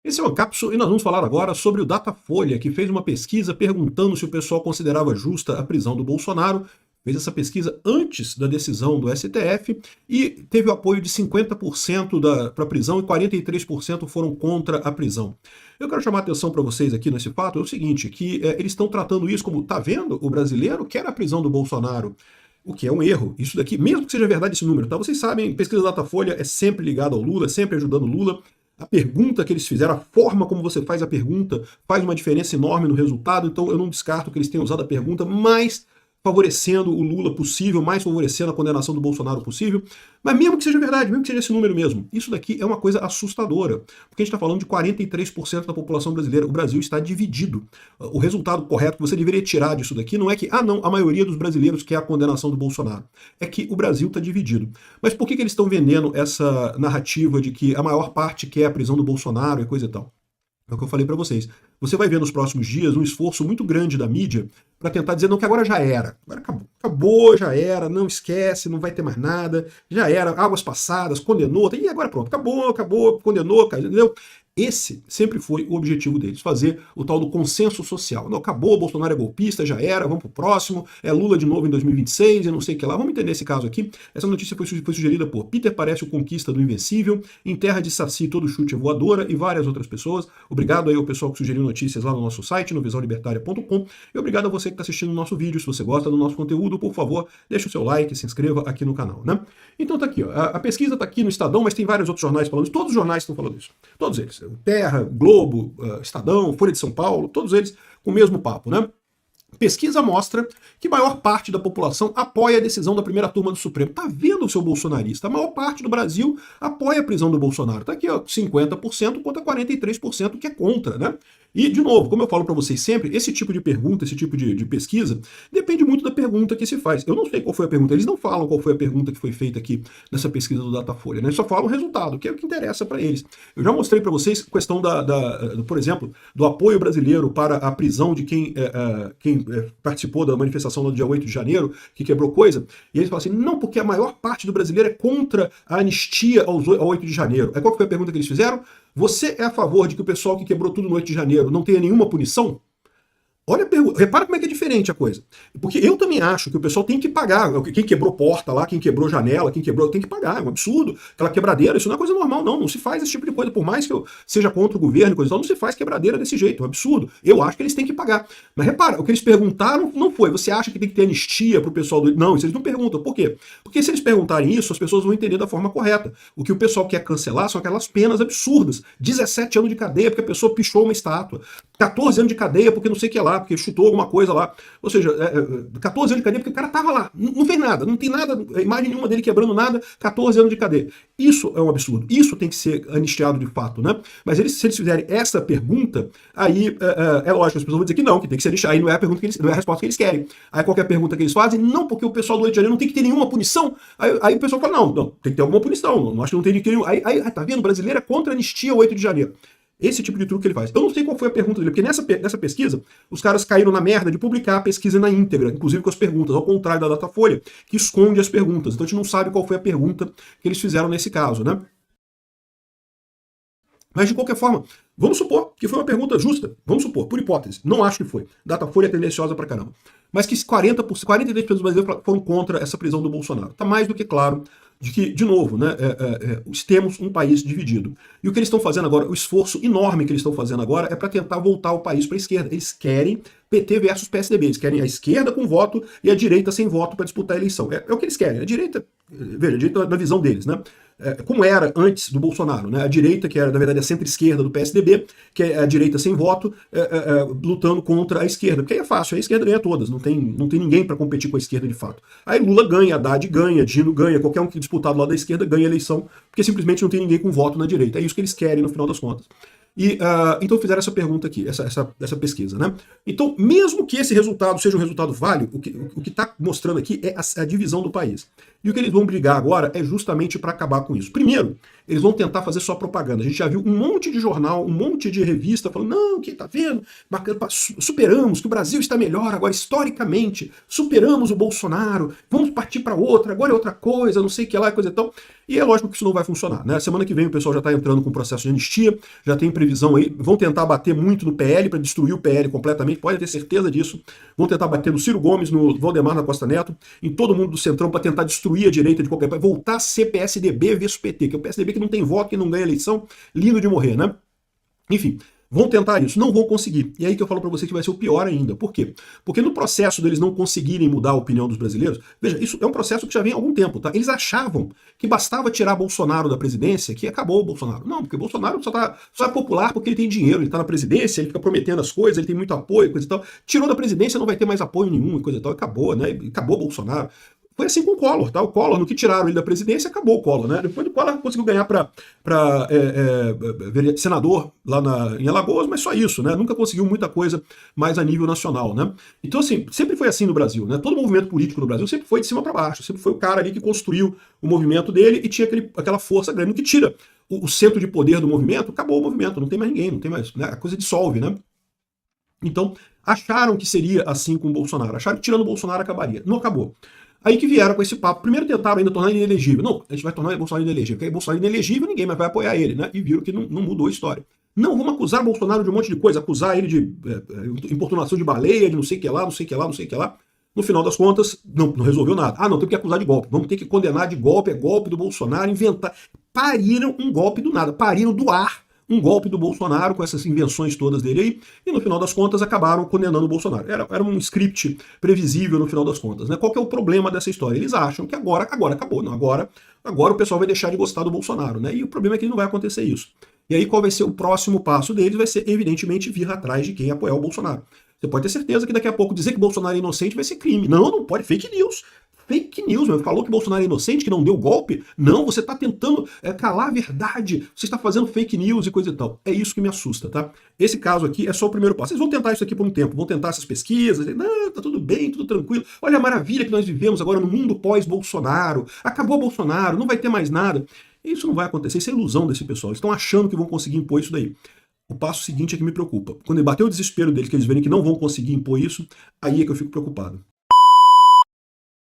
Esse é o Ancapso e nós vamos falar agora sobre o Datafolha, que fez uma pesquisa perguntando se o pessoal considerava justa a prisão do Bolsonaro. Fez essa pesquisa antes da decisão do STF e teve o apoio de 50% para a prisão e 43% foram contra a prisão. Eu quero chamar a atenção para vocês aqui nesse fato, é o seguinte, que eles estão tratando isso como, tá vendo, o brasileiro quer a prisão do Bolsonaro. O que é um erro. Isso daqui, mesmo que seja verdade esse número, tá? Vocês sabem, pesquisa Datafolha é sempre ligada ao Lula, sempre ajudando o Lula. A pergunta que eles fizeram, a forma como você faz a pergunta, faz uma diferença enorme no resultado, então eu não descarto que eles tenham usado a pergunta mais favorecendo o Lula possível, mais favorecendo a condenação do Bolsonaro possível, mas mesmo que seja verdade, mesmo que seja esse número mesmo, isso daqui é uma coisa assustadora, porque a gente está falando de 43% da população brasileira, o Brasil está dividido. O resultado correto que você deveria tirar disso daqui não é que, não, a maioria dos brasileiros quer a condenação do Bolsonaro, é que o Brasil está dividido. Mas por que eles estão vendendo essa narrativa de que a maior parte quer a prisão do Bolsonaro e coisa e tal? É o que eu falei para vocês. Você vai ver nos próximos dias um esforço muito grande da mídia para tentar dizer não, que agora já era. Agora acabou, já era, não esquece, não vai ter mais nada, já era, águas passadas, condenou, e agora pronto, acabou, condenou, entendeu? Esse sempre foi o objetivo deles, fazer o tal do consenso social. Não, acabou, Bolsonaro é golpista, já era, vamos pro próximo, é Lula de novo em 2026 e não sei o que lá. Vamos entender esse caso aqui. Essa notícia foi sugerida por Peter Parece o Conquista do Invencível, Em Terra de Saci Todo Chute é Voadora e várias outras pessoas. Obrigado aí ao pessoal que sugeriu notícias lá no nosso site, no visãolibertaria.com, e obrigado a você que está assistindo o nosso vídeo. Se você gosta do nosso conteúdo, por favor, deixa o seu like, se inscreva aqui no canal, né? Então tá aqui, ó, a pesquisa tá aqui no Estadão, mas tem vários outros jornais falando isso, todos os jornais estão falando isso, todos eles. Terra, Globo, Estadão, Folha de São Paulo, todos eles com o mesmo papo, né? Pesquisa mostra que a maior parte da população apoia a decisão da primeira turma do Supremo. Tá vendo, seu bolsonarista? A maior parte do Brasil apoia a prisão do Bolsonaro. Tá aqui, ó, 50% contra 43% que é contra, né? E, de novo, como eu falo para vocês sempre, esse tipo de pergunta, esse tipo de pesquisa, depende muito da pergunta que se faz. Eu não sei qual foi a pergunta, eles não falam qual foi a pergunta que foi feita aqui nessa pesquisa do Datafolha, né? Eles só falam o resultado, que é o que interessa para eles. Eu já mostrei para vocês a questão por exemplo, do apoio brasileiro para a prisão de quem participou da manifestação no dia 8 de janeiro, que quebrou coisa, e eles falam assim, não, porque a maior parte do brasileiro é contra a anistia ao 8 de janeiro. Aí qual foi a pergunta que eles fizeram? Você é a favor de que o pessoal que quebrou tudo no 8 de janeiro não tenha nenhuma punição? Olha a pergunta, repara como é que é diferente a coisa. Porque eu também acho que o pessoal tem que pagar. Quem quebrou porta lá, quem quebrou janela, quem quebrou, tem que pagar. É um absurdo. Aquela quebradeira, isso não é coisa normal, não. Não se faz esse tipo de coisa. Por mais que eu seja contra o governo e coisa e tal, não se faz quebradeira desse jeito. É um absurdo. Eu acho que eles têm que pagar. Mas repara, o que eles perguntaram não foi. Você acha que tem que ter anistia pro pessoal do. Não, isso eles não perguntam. Por quê? Porque se eles perguntarem isso, as pessoas vão entender da forma correta. O que o pessoal quer cancelar são aquelas penas absurdas. 17 anos de cadeia porque a pessoa pichou uma estátua. 14 anos de cadeia porque não sei o que lá, porque chutou alguma coisa lá. Ou seja, 14 anos de cadeia porque o cara tava lá, não fez nada, não tem nada, imagem nenhuma dele quebrando nada, 14 anos de cadeia. Isso é um absurdo. Isso tem que ser anistiado de fato, né? Mas se eles fizerem essa pergunta, aí é lógico, as pessoas vão dizer que não, que tem que ser anistiado. Aí não é a pergunta que eles, não é a resposta que eles querem. Aí qualquer pergunta que eles fazem, não, porque o pessoal do Rio de Janeiro não tem que ter nenhuma punição. Aí o pessoal fala, não, tem que ter alguma punição. Não acho que não tem nenhum. Aí tá vendo? O brasileiro é contra a anistia ao 8 de janeiro. Esse tipo de truque que ele faz. Eu não sei qual foi a pergunta dele, porque nessa pesquisa, os caras caíram na merda de publicar a pesquisa na íntegra, inclusive com as perguntas, ao contrário da Datafolha, que esconde as perguntas. Então a gente não sabe qual foi a pergunta que eles fizeram nesse caso, né? Mas, de qualquer forma, vamos supor que foi uma pergunta justa. Vamos supor, por hipótese. Não acho que foi. Datafolha é tendenciosa pra caramba. Mas que 43% dos brasileiros foram contra essa prisão do Bolsonaro. Está mais do que claro de que, de novo, né, temos um país dividido. E o que eles estão fazendo agora, o esforço enorme que eles estão fazendo agora é para tentar voltar o país para a esquerda. Eles querem PT versus PSDB. Eles querem a esquerda com voto e a direita sem voto para disputar a eleição. É o que eles querem. A direita, veja, a direita na visão deles, né? Como era antes do Bolsonaro, né? A direita, que era, na verdade, a centro-esquerda do PSDB, que é a direita sem voto, lutando contra a esquerda. Porque aí é fácil, a esquerda ganha todas, não tem ninguém para competir com a esquerda de fato. Aí Lula ganha, Haddad ganha, Dino ganha, qualquer um que disputar do lado da esquerda ganha a eleição, porque simplesmente não tem ninguém com voto na direita. É isso que eles querem no final das contas. E então fizeram essa pergunta aqui, essa pesquisa, né? Então, mesmo que esse resultado seja um resultado válido, o que está mostrando aqui é a divisão do país. E o que eles vão brigar agora é justamente para acabar com isso. Primeiro, eles vão tentar fazer só propaganda. A gente já viu um monte de jornal, um monte de revista falando, não, quem tá vendo? Bacana, superamos, que o Brasil está melhor agora historicamente, superamos o Bolsonaro, vamos partir para outra, agora é outra coisa, não sei o que lá, coisa e tal. E é lógico que isso não vai funcionar, né? Semana que vem o pessoal já está entrando com o processo de anistia, já tem previsão aí, vão tentar bater muito no PL para destruir o PL completamente, pode ter certeza disso. Vão tentar bater no Ciro Gomes, no Valdemar da Costa Neto, em todo mundo do Centrão para tentar destruir a direita de qualquer país, voltar a ser PSDB versus PT, que é o PSDB que não tem voto, que não ganha eleição, lindo de morrer, né? Enfim, vão tentar isso, não vão conseguir. E aí que eu falo para você que vai ser o pior ainda. Por quê? Porque no processo deles não conseguirem mudar a opinião dos brasileiros, veja, isso é um processo que já vem há algum tempo, tá? Eles achavam que bastava tirar Bolsonaro da presidência, que acabou o Bolsonaro. Não, porque Bolsonaro só é popular porque ele tem dinheiro, ele tá na presidência, ele fica prometendo as coisas, ele tem muito apoio, coisa e tal. Tirou da presidência, não vai ter mais apoio nenhum e coisa e tal, acabou, né? Acabou Bolsonaro. Foi assim com o Collor, tá? O Collor, no que tiraram ele da presidência, acabou o Collor, né? Depois o Collor conseguiu ganhar para senador lá em Alagoas, mas só isso, né? Nunca conseguiu muita coisa mais a nível nacional, né? Então, assim, sempre foi assim no Brasil, né? Todo movimento político no Brasil sempre foi de cima para baixo, sempre foi o cara ali que construiu o movimento dele e tinha aquela força grande que tira o centro de poder do movimento, acabou o movimento, não tem mais ninguém, não tem mais, né? A coisa dissolve, né? Então, acharam que seria assim com o Bolsonaro, acharam que tirando o Bolsonaro acabaria. Não acabou. Aí que vieram com esse papo. Primeiro tentaram ainda tornar ele inelegível. Não, a gente vai tornar o Bolsonaro inelegível. Porque aí Bolsonaro inelegível, ninguém mais vai apoiar ele, né? E viram que não mudou a história. Não, vamos acusar Bolsonaro de um monte de coisa, acusar ele de importunação de baleia, de não sei o que lá, não sei o que lá, não sei o que lá. No final das contas, não resolveu nada. Ah, não, tem que acusar de golpe. Vamos ter que condenar de golpe, é golpe do Bolsonaro, inventar. Pariram um golpe do nada, pariram do ar um golpe do Bolsonaro com essas invenções todas dele aí, e no final das contas acabaram condenando o Bolsonaro. Era um script previsível no final das contas, né? Qual que é o problema dessa história? Eles acham que agora acabou, não, agora o pessoal vai deixar de gostar do Bolsonaro, né? E o problema é que não vai acontecer isso. E aí qual vai ser o próximo passo deles? Vai ser, evidentemente, vir atrás de quem apoiar o Bolsonaro. Você pode ter certeza que daqui a pouco dizer que Bolsonaro é inocente vai ser crime. Não pode, fake news. Fake news, meu. Falou que Bolsonaro é inocente, que não deu golpe? Não, você está tentando calar a verdade. Você está fazendo fake news e coisa e tal. É isso que me assusta, tá? Esse caso aqui é só o primeiro passo. Eles vão tentar isso aqui por um tempo, vão tentar essas pesquisas. Não, tá tudo bem, tudo tranquilo. Olha a maravilha que nós vivemos agora no mundo pós-Bolsonaro. Acabou Bolsonaro, não vai ter mais nada. Isso não vai acontecer, isso é ilusão desse pessoal. Eles estão achando que vão conseguir impor isso daí. O passo seguinte é que me preocupa. Quando bater o desespero deles, que eles verem que não vão conseguir impor isso, aí é que eu fico preocupado.